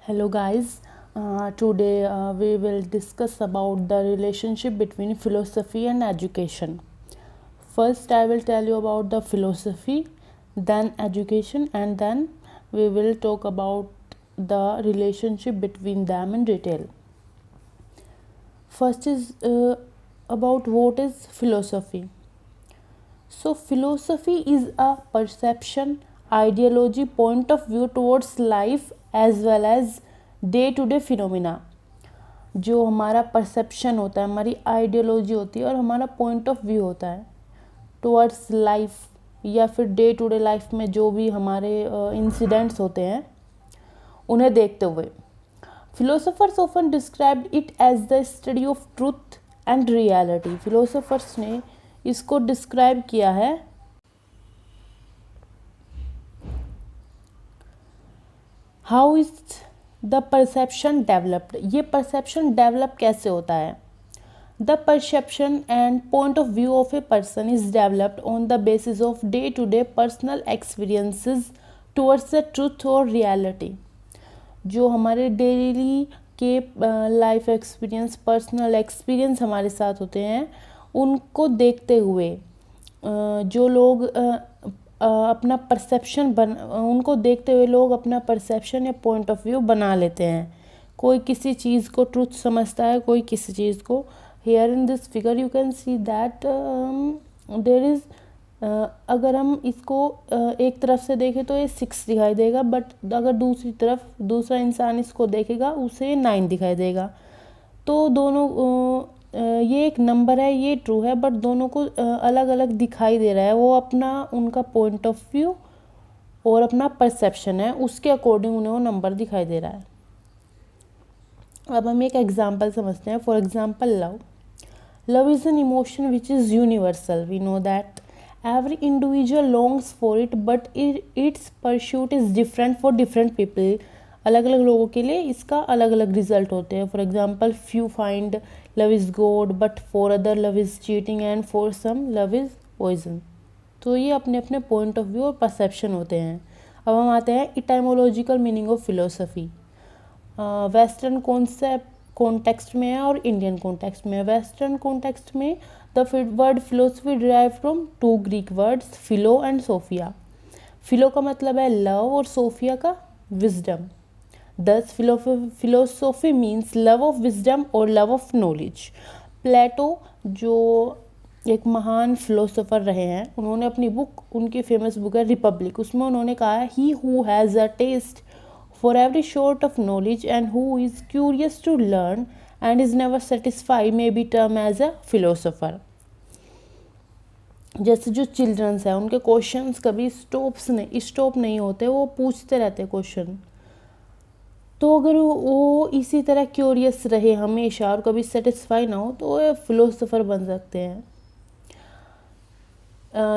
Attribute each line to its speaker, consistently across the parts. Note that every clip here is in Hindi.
Speaker 1: Hello guys, today we will discuss about the relationship between philosophy and education. First I will tell you about the philosophy, then education, and then we will talk about the relationship between them in detail. First is about what is philosophy. So philosophy is a perception, ideology, point of view towards life as well as day to day phenomena. जो हमारा परसेप्शन होता है, हमारी आइडियोलॉजी होती है और हमारा पॉइंट ऑफ व्यू होता है टुवर्ड्स लाइफ या फिर डे टू डे लाइफ में जो भी हमारे इंसिडेंट्स होते हैं उन्हें देखते हुए. Philosophers often described it as the study of truth and reality. Philosophers ने इसको डिस्क्राइब किया है how is the perception developed. ये परसेप्शन डेवलप कैसे होता है. The perception and point of view of a person is developed on the basis of day to day personal experiences towards the truth और रियलिटी. जो हमारे डेली के लाइफ एक्सपीरियंस, पर्सनल एक्सपीरियंस हमारे साथ होते हैं, उनको देखते हुए जो लोग अपना परसेप्शन उनको देखते हुए लोग अपना परसेप्शन या पॉइंट ऑफ व्यू बना लेते हैं. कोई किसी चीज़ को ट्रूथ समझता है, कोई किसी चीज़ को. Here in this figure you can see that there is, अगर हम इसको एक तरफ से देखें तो ये 6 दिखाई देगा, बट अगर दूसरी तरफ दूसरा इंसान इसको देखेगा उसे 9 दिखाई देगा. तो दोनों ये एक नंबर है, ये ट्रू है, बट दोनों को अलग अलग दिखाई दे रहा है. वो अपना उनका पॉइंट ऑफ व्यू और अपना परसेप्शन है, उसके अकॉर्डिंग उन्हें वो नंबर दिखाई दे रहा है. अब हम एक एग्जाम्पल समझते हैं. For example love. Love is an emotion which is universal. We know that every individual longs for it, but its pursuit is different for different people. अलग अलग लोगों के लिए इसका अलग अलग रिजल्ट होते हैं. For example few find love is God, but for other love is cheating and for some love is poison. तो ये अपने अपने पॉइंट ऑफ व्यू और परसेप्शन होते हैं. अब हम आते हैं etymological meaning of philosophy. Western concept context में है और इंडियन कॉन्टेक्स्ट में है. वेस्टर्न कॉन्टेक्स्ट में the word philosophy derive from 2 Greek words philo and Sophia. Philo का मतलब है लव और सोफिया का विजडम. दस philosophy means love of wisdom और लव ऑफ नॉलेज. प्लेटो जो एक महान फिलोसोफर रहे हैं, उन्होंने अपनी बुक, उनकी फेमस बुक है रिपब्लिक, उसमें उन्होंने कहा है he who has a taste for every sort of knowledge and who is curious to learn and is never satisfy may be term as a philosopher. जैसे जो चिल्ड्रंस हैं उनके क्वेश्चंस कभी स्टॉप नहीं होते, वो पूछते रहते क्वेश्चन. तो अगर वो इसी तरह क्यूरियस रहे हमेशा और कभी सेटिस्फाई ना हो तो वो फिलोसोफर बन सकते हैं.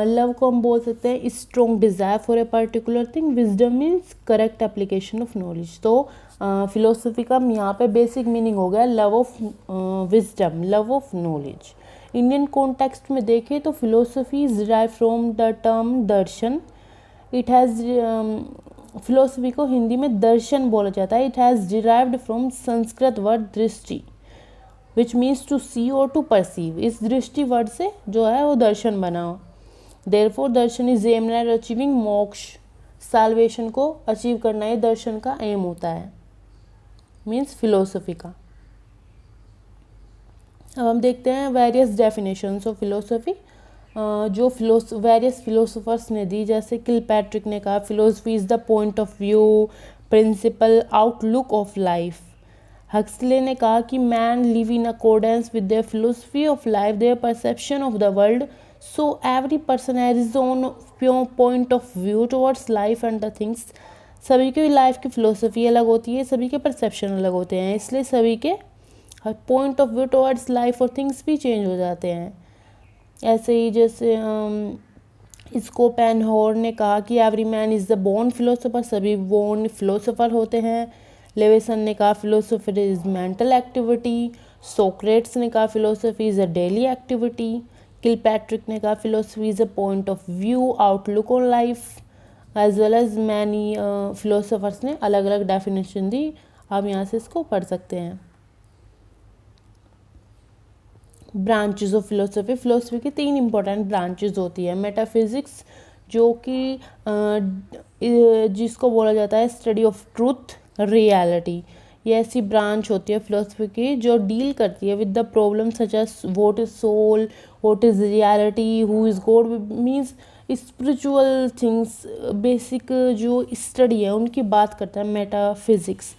Speaker 1: लव को हम बोल सकते हैं strong desire for a particular thing. Wisdom means correct application of knowledge. तो फिलोसफी का यहाँ पे बेसिक मीनिंग हो गया love of wisdom, love of knowledge. Indian context में देखें तो philosophy is derive from the term Darshan. It has philosophy को हिंदी में दर्शन बोला जाता है. It has derived from Sanskrit word दृष्टि विच मीन्स टू सी और टू परसीव. इस दृष्टि वर्ड से जो है वो दर्शन बना. देयरफॉर दर्शन इज एम एट अचीविंग मोक्ष. साल्वेशन को अचीव करना ये दर्शन का एम होता है, मीन्स फिलोसफी का. अब हम देखते हैं वेरियस डेफिनेशंस ऑफ फिलोसफी जो वेरियस फिलोसोफर्स ने दी. जैसे किलपैट्रिक ने कहा philosophy is the point of view, principle, outlook of life. Huxley ने कहा कि man live in accordance with their philosophy of life, their perception of the world. So every person has his own point of view towards life and the things. सभी की लाइफ की फिलोसफी अलग होती है, सभी के परसेप्शन अलग होते हैं, इसलिए सभी के point of view towards life और थिंग्स भी चेंज हो जाते हैं. ऐसे ही जैसे स्कोपेनहावर ने कहा कि every man is the born philosopher. सभी बोर्न फिलोसोफर होते हैं. लेविसन ने कहा philosophy is mental activity. Socrates ने कहा philosophy is a daily activity. Kilpatrick ने कहा philosophy is a point of view, outlook on life. As well as many philosophers ने अलग अलग डेफिनेशन दी आप यहाँ से इसको पढ़ सकते हैं। ब्रांचेस ऑफ फिलोसफी, फिलोसफी की 3 इंपॉर्टेंट ब्रांचेस होती है। मेटाफिजिक्स जो कि जिसको बोला जाता है स्टडी ऑफ ट्रूथ, रियलिटी। ये ऐसी ब्रांच होती है फिलोसफी की जो डील करती है with the problem such as what is soul, what is reality, who is God, means spiritual things, basic जो स्टडी है उनकी बात करता है metaphysics.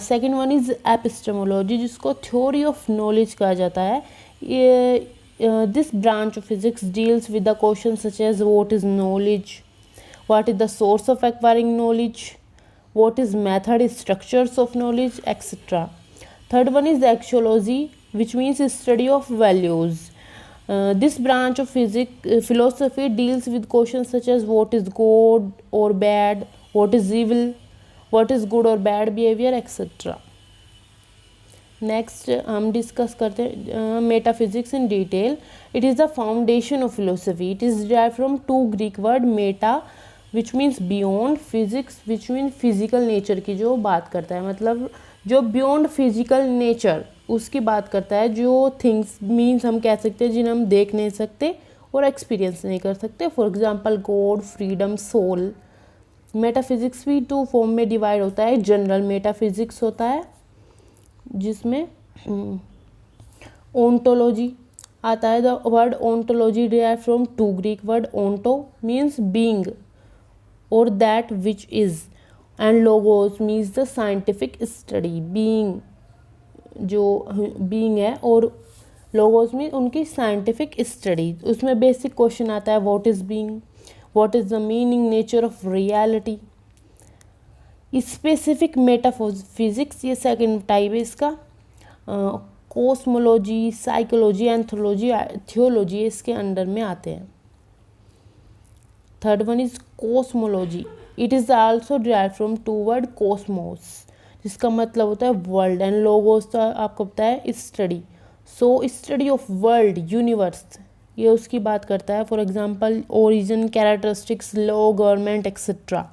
Speaker 1: Second one is epistemology जिसको थ्योरी ऑफ नॉलेज कहा जाता है। ये this branch of physics deals with the question such as what is knowledge, what is the source of acquiring knowledge, what is method, structures of knowledge, etc. Third one is the axiology, which means study of values. This branch of philosophy deals with questions such as what is good or bad, what is evil, what is good or bad behavior, etc. Next हम डिस्कस करते हैं metaphysics in detail. It is the foundation of philosophy. It is derived from 2 Greek word, Meta which means beyond, physics which mean physical nature की जो बात करता है, मतलब जो बियॉन्ड फिजिकल नेचर उसकी बात करता है। जो थिंग्स मीन्स हम कह सकते हैं जिन्हें हम देख नहीं सकते और एक्सपीरियंस नहीं कर सकते। For example God, freedom, soul. Metaphysics भी 2 फॉर्म में डिवाइड होता है। जनरल मेटाफिजिक्स होता है जिसमें ओंटोलॉजी आता है। The word ontology derive from 2 Greek word, onto means being और that which is, and logos means the scientific study, being जो बीइंग है, और लोगोस मीन उनकी साइंटिफिक स्टडी। उसमें बेसिक क्वेश्चन आता है what is being, what is the meaning, nature of reality. Specific metaphysics ये सेकंड टाइप है इसका। कॉस्मोलॉजी, साइकोलॉजी, एंथ्रोलॉजी, थियोलॉजी इसके अंडर में आते हैं। Third one is cosmology. It is also derive from 2 word Cosmos जिसका मतलब होता है वर्ल्ड, एंड लोगोस तो आपको पता है study. So study of world, universe, ये उसकी बात करता है। For example origin, characteristics, law, government, etcetera,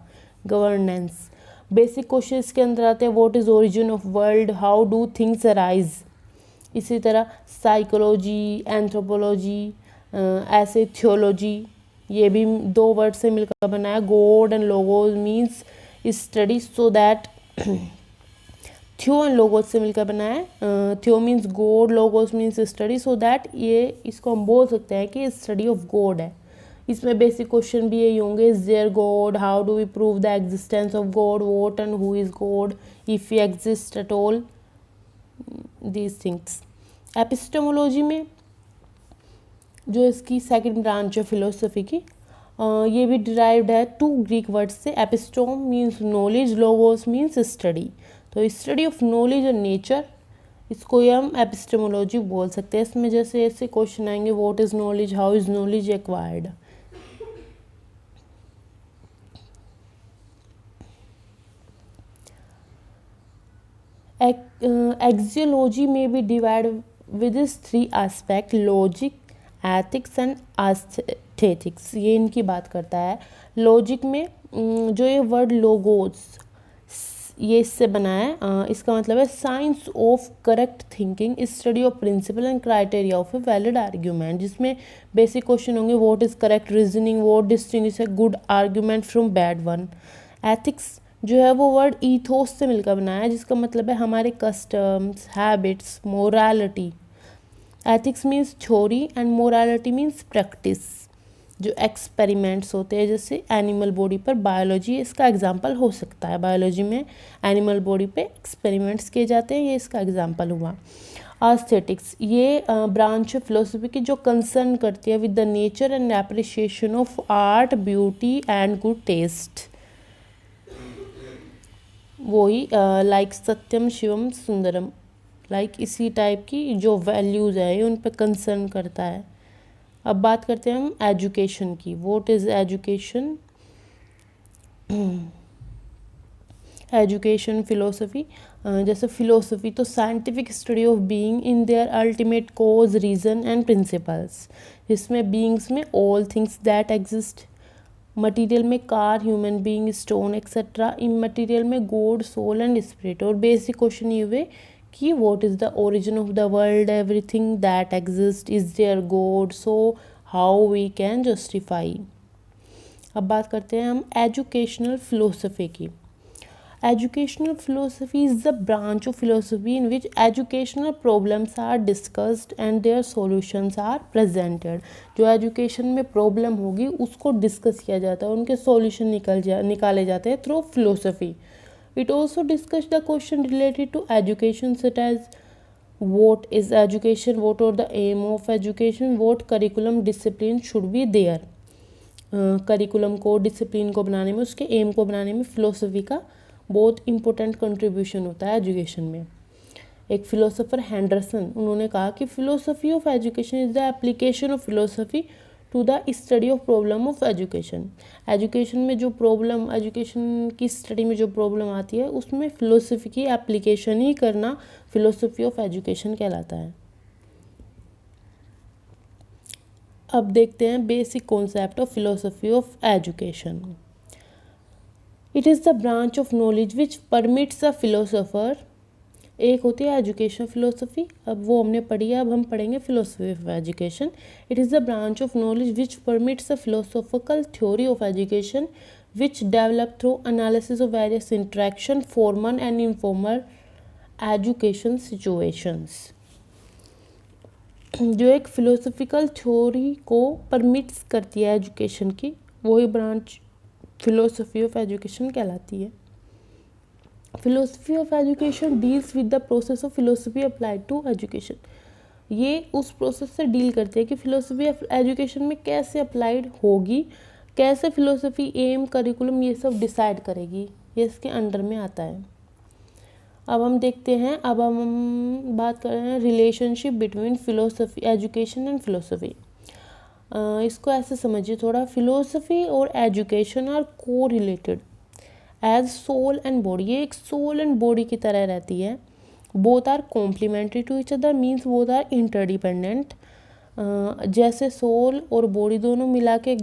Speaker 1: governance. Basic question इसके अंदर आते हैं what is origin of world, how do things arise. इसी तरह साइकोलॉजी, एंथ्रोपोलॉजी, ऐसे थियोलॉजी, ये भी 2 वर्ड से मिलकर बना है। God and logos means study, so that theo and logos से मिलकर बना है। Theo means God, logos means study, so that ये इसको हम बोल सकते हैं कि स्टडी ऑफ गॉड है। इसमें बेसिक क्वेश्चन भी यही होंगे, is there God, how do we prove the existence of God, what and who is God, if he exist at all, these things. Epistemology में जो इसकी सेकंड ब्रांच है फिलोसफी की, ये भी डिराइव्ड है 2 ग्रीक वर्ड से। Episteme means knowledge, logos means study. तो स्टडी ऑफ नॉलेज और नेचर, इसको ही हम एपिस्टेमोलॉजी बोल सकते हैं। इसमें जैसे ऐसे क्वेश्चन आएंगे what is knowledge, how is knowledge acquired. Axiology may be divided with its 3 aspect, logic, ethics and aesthetics। ये इनकी बात करता है। लॉजिक में जो ये वर्ड लोगोस, ये इससे बना है, इसका मतलब है science of correct thinking, study of principle and criteria of a valid argument, जिसमें बेसिक क्वेश्चन होंगे what is correct reasoning, what distinguish a good argument from bad one. Ethics जो है वो वर्ड ईथोस से मिलकर बनाया है जिसका मतलब है हमारे customs, habits, morality. Ethics means theory and morality means practice. जो एक्सपेरिमेंट्स होते हैं जैसे एनिमल बॉडी पर, बायोलॉजी इसका एग्जांपल हो सकता है। बायोलॉजी में एनिमल बॉडी पे एक्सपेरिमेंट्स किए जाते हैं, ये इसका एग्जांपल हुआ। एस्थेटिक्स ये ब्रांच ऑफ फिलोसफी की जो कंसर्न करती है with the nature and appreciation of art, beauty and good taste. वही लाइक सत्यम, शिवम, सुंदरम, लाइक इसी टाइप की जो वैल्यूज़ है उन पर कंसर्न करता है। अब बात करते हैं हम एजुकेशन की। What is education? Education philosophy, जैसे फिलोसफी तो scientific study of being in their ultimate cause, reason and principles, जिसमें बीइंग्स में all things that exist, material में car, human being, stone etcetera. Immaterial में गॉड, सोल एंड स्पिरिट। और बेसिक क्वेश्चन ये हुए कि what is the origin of the world, everything that exist, is there God, so how we can justify. अब बात करते हैं हम एजुकेशनल फिलोसफी की। Educational philosophy is the branch of philosophy in which educational problems are discussed and their solutions are presented। जो एजुकेशन में प्रॉब्लम होगी उसको डिस्कस किया जाता है, उनके सॉल्यूशन निकाले जाते हैं through philosophy. It also discuss the question related to education such as what is education, what are the aim of education, what curriculum discipline should be there। Curriculum को, डिसिप्लिन को बनाने में, उसके एम को बनाने में फ़िलोसफी का बहुत इंपॉर्टेंट कंट्रीब्यूशन होता है एजुकेशन में। एक फ़िलोसोफर हैंडरसन, उन्होंने कहा कि philosophy of education is the application of philosophy to the study of problem of education. Education में जो प्रॉब्लम, एजुकेशन की स्टडी में जो प्रॉब्लम आती है उसमें फ़िलोसफी की एप्लीकेशन ही करना फ़िलोसफी ऑफ एजुकेशन कहलाता है। अब देखते हैं basic concept of philosophy of education. It is the branch of knowledge which permits a philosopher. एक होती है एजुकेशन फिलोसफी, अब वो हमने पढ़ी है, अब हम पढ़ेंगे philosophy of education. It is the branch of knowledge which permits a philosophical theory of education which develop through analysis of various interaction, formal and informal education situations. जो एक फ़िलोसफिकल थ्योरी को परमिट्स करती है एजुकेशन की, वही ब्रांच फिलोसफी ऑफ एजुकेशन कहलाती है। Philosophy of education deals with the process of philosophy applied to education. ये उस प्रोसेस से डील करती है कि फ़िलोसफी ऑफ एजुकेशन में कैसे अप्लाइड होगी, कैसे फ़िलोसफी, एम, करिकुलम ये सब डिसाइड करेगी, ये इसके अंडर में आता है। अब हम देखते हैं, अब हम बात कर रहे हैं relationship between philosophy, education and philosophy. इसको ऐसे समझिए थोड़ा, फिलोसफी और एजुकेशन आर को related as soul and body. ये एक सोल एंड बॉडी की तरह रहती है। Both are complementary to each other, means both are interdependent. जैसे सोल और बॉडी दोनों मिला के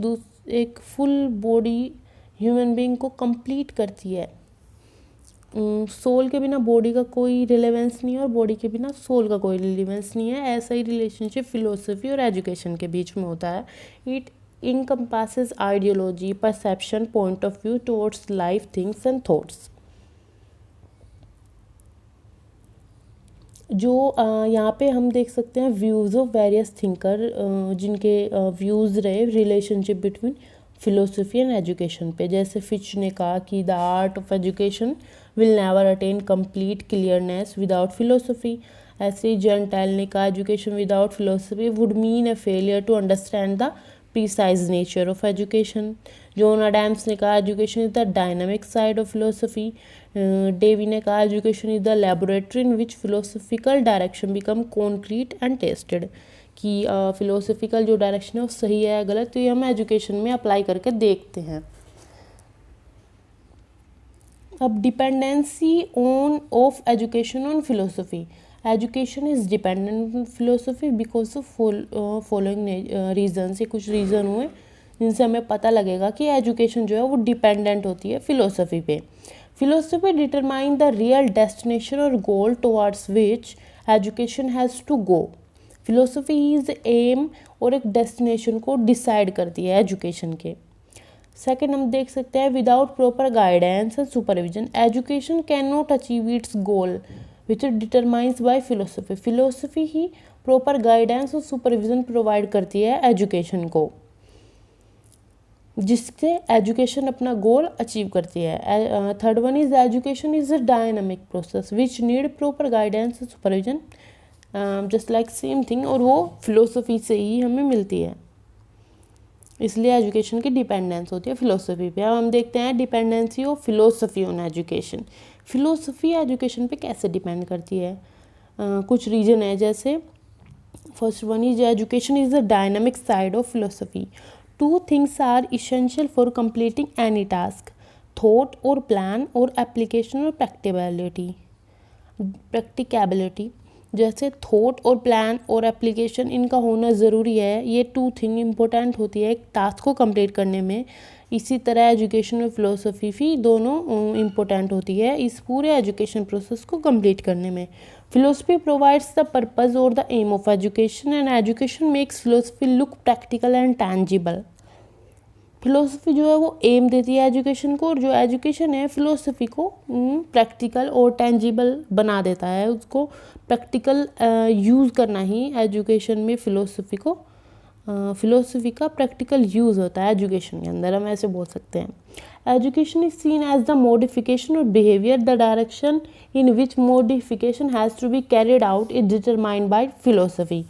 Speaker 1: एक फुल बॉडी ह्यूमन बीइंग को कंप्लीट करती है। सोल के बिना बॉडी का कोई रिलेवेंस नहीं है और बॉडी के बिना सोल का कोई रिलेवेंस नहीं है। ऐसा ही रिलेशनशिप फिलोसफी और एजुकेशन के बीच में होता है। It encompasses ideology, perception, point of view towards life, things and thoughts। जो यहाँ पे हम देख सकते हैं व्यूज़ ऑफ वेरियस थिंकर, जिनके व्यूज़ रहे relationship between philosophy and education पे। जैसे फिच ने कहा कि the art of education will never attain complete clearness without philosophy. ऐसे ही जेंटाइल ने कहा education without philosophy would mean a failure to understand the precise nature of education। John Adams ने कहा education is the dynamic side of philosophy. Dewey ने कहा education is the laboratory in which philosophical direction become concrete and tested. कि फिलोसफिकल जो डायरेक्शन है वो सही है या गलत, तो ये हम एजुकेशन में अप्लाई करके देखते हैं। अब dependency of education on philosophy. Education is dependent on philosophy because of following reason. से कुछ रीज़न हुए जिनसे हमें पता लगेगा कि एजुकेशन जो है वो डिपेंडेंट होती है फिलोसफी पे। Philosophy determine the real destination और goal towards which education has to go. Philosophy is aim और एक डेस्टिनेशन को डिसाइड करती है एजुकेशन के। सेकेंड हम देख सकते हैं without proper guidance and supervision education can not achieve its goal which determines by philosophy. Philosophy ही प्रॉपर गाइडेंस और सुपरविजन प्रोवाइड करती है एजुकेशन को, जिससे एजुकेशन अपना गोल अचीव करती है। Third one is education is a dynamic process which need proper guidance और supervision, just like same thing, और वो फिलोसफी से ही हमें मिलती है। इसलिए एजुकेशन की डिपेंडेंस होती है फिलोसफी पे। अब हम देखते हैं dependency of philosophy on education. Philosophy education पे कैसे डिपेंड करती है, कुछ रीजन है। जैसे first one is education is the dynamic side of philosophy. Two things are essential for completing any task, thought और प्लान और एप्लीकेशन और प्रैक्टिकेबिलिटी। जैसे थॉट और प्लान और एप्लीकेशन, इनका होना ज़रूरी है। ये टू थिंग इम्पोर्टेंट होती है एक टास्क को कंप्लीट करने में। इसी तरह एजुकेशन और फिलोसफी भी दोनों इम्पोर्टेंट होती है इस पूरे एजुकेशन प्रोसेस को कंप्लीट करने में। फिलोसफी प्रोवाइड्स द पर्पस और the aim of education and education makes philosophy look practical and tangible. Philosophy जो है वो एम देती है एजुकेशन को, और जो एजुकेशन है फिलोसफी को प्रैक्टिकल और टेंजिबल बना देता है। उसको प्रैक्टिकल यूज़ करना ही एजुकेशन में फिलोसफी का प्रैक्टिकल यूज़ होता है एजुकेशन के अंदर, हम ऐसे बोल सकते हैं। Education is seen as the modification of behaviour, the direction in which modification has to be carried out is determined by philosophy.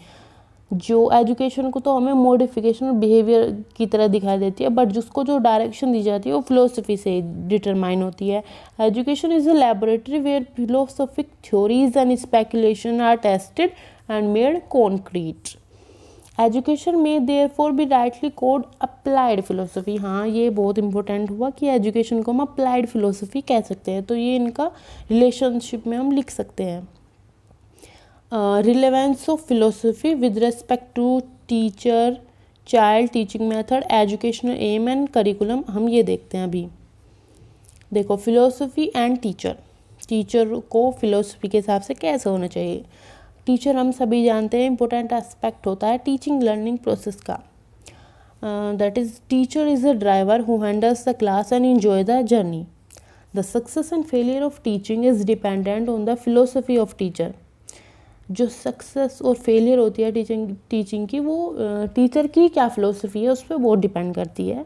Speaker 1: जो एजुकेशन को तो हमें मॉडिफिकेशन और बिहेवियर की तरह दिखाई देती है, बट जिसको जो डायरेक्शन दी जाती है वो फिलोसफी से डिटरमाइन होती है। Education is a laboratory where philosophic theories and speculation are tested and made concrete. Education may therefore be rightly called applied philosophy. हाँ, ये बहुत इंपॉर्टेंट हुआ कि एजुकेशन को हम अप्लाइड फिलोसफी कह सकते हैं, तो ये इनका रिलेशनशिप में हम लिख सकते हैं। Relevance of philosophy with respect to teacher, child, teaching method, educational aim and curriculum, हम ये देखते हैं अभी। देखो, फिलोसफी एंड टीचर को फिलोसफी के हिसाब से कैसे होना चाहिए। टीचर हम सभी जानते हैं इंपॉर्टेंट एस्पेक्ट होता है टीचिंग लर्निंग प्रोसेस का। That is teacher is a driver who handles the class and enjoy the journey. The success and failure of teaching is dependent on the philosophy of teacher. जो सक्सेस और फेलियर होती है टीचिंग की, वो टीचर की क्या फ़िलोसफी है उस पर बहुत डिपेंड करती है।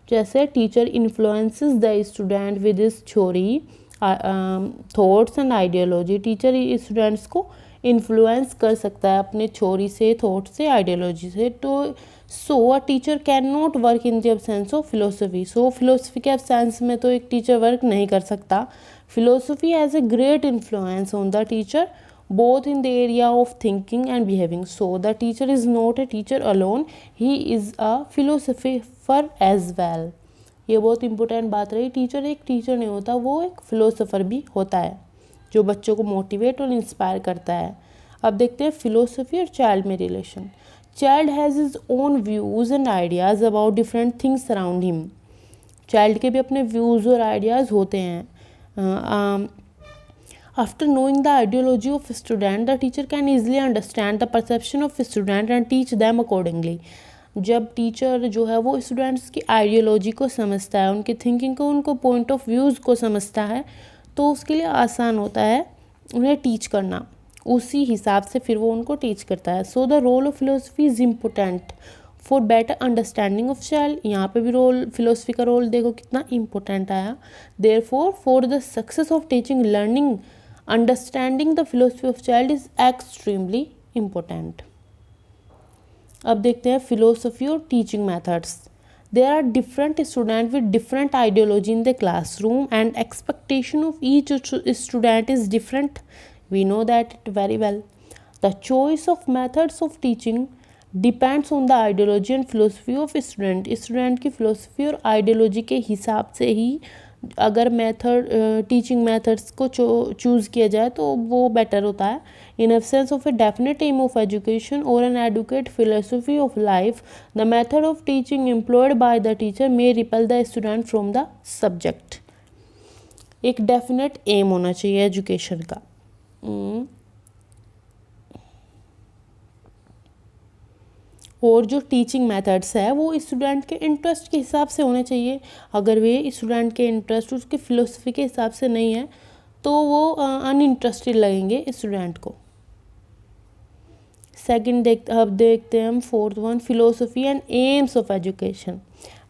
Speaker 1: जैसे teacher influences the student with his theory, thoughts and ideology. Teacher students को इन्फ्लुएंस कर सकता है अपने थ्योरी से, थॉट से, आइडियोलॉजी से। तो a teacher can not work in the absence of philosophy. Philosophy के एब्सेंस में तो एक टीचर वर्क नहीं कर सकता। Philosophy has a great influence on the teacher both in the area of thinking and behaving. So the teacher is not a teacher alone, he is a philosopher as well. ये बहुत इंपॉर्टेंट बात रही। टीचर एक टीचर नहीं होता, वो एक फिलोसोफर भी होता है जो बच्चों को मोटिवेट और इंस्पायर करता है। अब देखते हैं फिलोसफी और चाइल्ड में relation. Child has his own views and ideas about different things around him. Child के भी अपने व्यूज़ और आइडियाज़ होते हैं। After knowing the ideology of a student, the teacher can easily understand the perception of a student and teach them accordingly. जब टीचर जो है वो स्टूडेंट्स की आइडियोलॉजी को समझता है, उनकी थिंकिंग को, उनको पॉइंट ऑफ व्यूज़ को समझता है, तो उसके लिए आसान होता है उन्हें टीच करना। उसी हिसाब से फिर वो उनको टीच करता है। So the role of philosophy is important for better understanding of child. यहाँ पे भी रोल, फिलोसफी का रोल देखो कितना इम्पोर्टेंट आया। Therefore for the success of teaching learning, understanding the philosophy of child is extremely important. अब देखते हैं फिलोसफी और teaching methods. There are different student with different ideology in the classroom and expectation of each student is different. We know that it very well. The choice of methods of teaching depends on the ideology and philosophy of student. Student की फिलोसफी और आइडियोलॉजी के हिसाब से ही अगर टीचिंग मेथड्स को चूज़ किया जाए तो वो बेटर होता है। In absence of a definite aim of education और an adequate philosophy of life, the method of teaching employed by the teacher may repel the student from the subject. एक डेफिनेट एम होना चाहिए एजुकेशन का। और जो टीचिंग मेथड्स है वो स्टूडेंट के इंटरेस्ट के हिसाब से होने चाहिए। अगर वे स्टूडेंट के इंटरेस्ट उसके फिलोसफी के हिसाब से नहीं है तो वो अनइंटरेस्टेड लगेंगे स्टूडेंट को। सेकंड अब देखते हैं हम fourth one, philosophy and aims of education.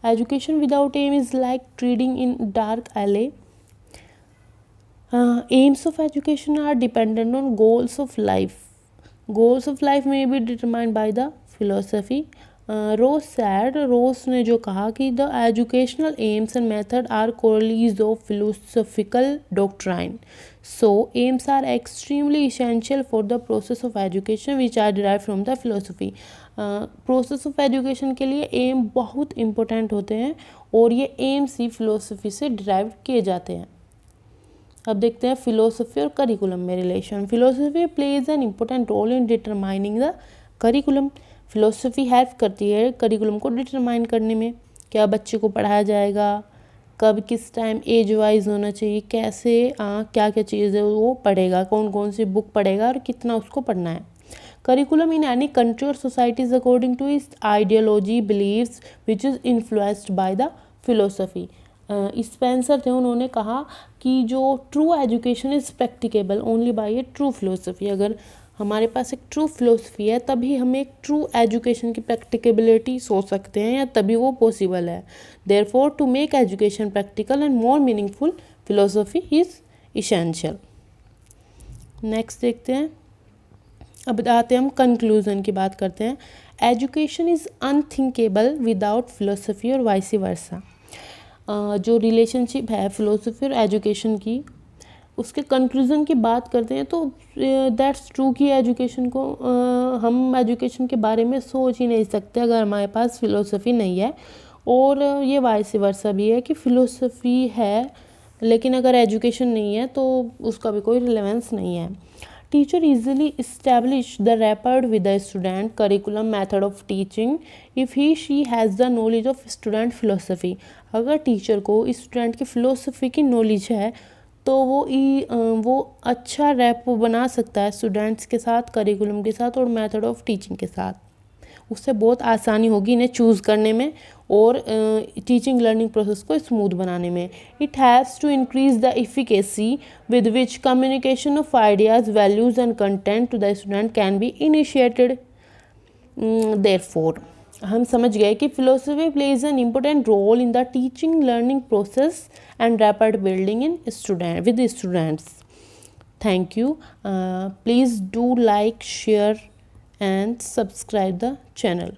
Speaker 1: Education without aim is like treading in dark alley. Aims of education are dependent on goals of life. Goals of life may be determined by the philosophy. Ross ने जो कहा कि the educational aims and method are correlates of philosophical doctrine. So aims are extremely essential for the process of education which are derive from the philosophy. Process of education के लिए एम बहुत इंपॉर्टेंट होते हैं और ये एम्स ही फिलोसफी से डिराइव किए जाते हैं। अब देखते हैं फिलोसफी और करिकुलम में relation. Philosophy plays an important role in determining the curriculum. Philosophy help करती है करिकुलम को डिटरमाइन करने में। क्या बच्चे को पढ़ाया जाएगा, कब किस टाइम एज वाइज होना चाहिए, कैसे क्या क्या चीज़ें वो पढ़ेगा, कौन कौन सी बुक पढ़ेगा और कितना उसको पढ़ना है। करिकुलम इन एनी कंट्री और society is according to is ideology believes which is influenced by the philosophy. Spencer थे, उन्होंने कहा कि जो true education is practicable only by a true philosophy. अगर हमारे पास एक ट्रू फिलोसफी है तभी हम एक ट्रू एजुकेशन की प्रैक्टिकेबिलिटी सोच सकते हैं, या तभी वो पॉसिबल है। Therefore to make education practical and more meaningful philosophy is essential. Next देखते हैं, अब आते हैं हम कंक्लूजन की बात करते हैं। Education is unthinkable without philosophy और वाइस वर्सा। जो रिलेशनशिप है फिलोसफी और एजुकेशन की, उसके कंक्लूज़न की बात करते हैं तो दैट्स ट्रू कि एजुकेशन को हम एजुकेशन के बारे में सोच ही नहीं सकते अगर हमारे पास फिलोसफी नहीं है। और ये वाइस वर्सा भी है कि फिलोसफी है लेकिन अगर एजुकेशन नहीं है तो उसका भी कोई रिलेवेंस नहीं है। Teacher easily establish the rapport with the student curriculum method of teaching if he she has the knowledge of student philosophy। अगर टीचर को स्टूडेंट की फ़िलोसफी की नॉलेज है तो वो अच्छा रैपो बना सकता है स्टूडेंट्स के साथ, करिकुलम के साथ और मेथड ऑफ टीचिंग के साथ। उससे बहुत आसानी होगी इन्हें चूज़ करने में और टीचिंग लर्निंग प्रोसेस को स्मूथ बनाने में। It has to increase the efficacy with which communication of ideas values and content to the student can be initiated. Therefore हम समझ गए कि philosophy plays an important role in the teaching learning process and rapid building in student with students. Thank you. Please do like, share and subscribe the channel.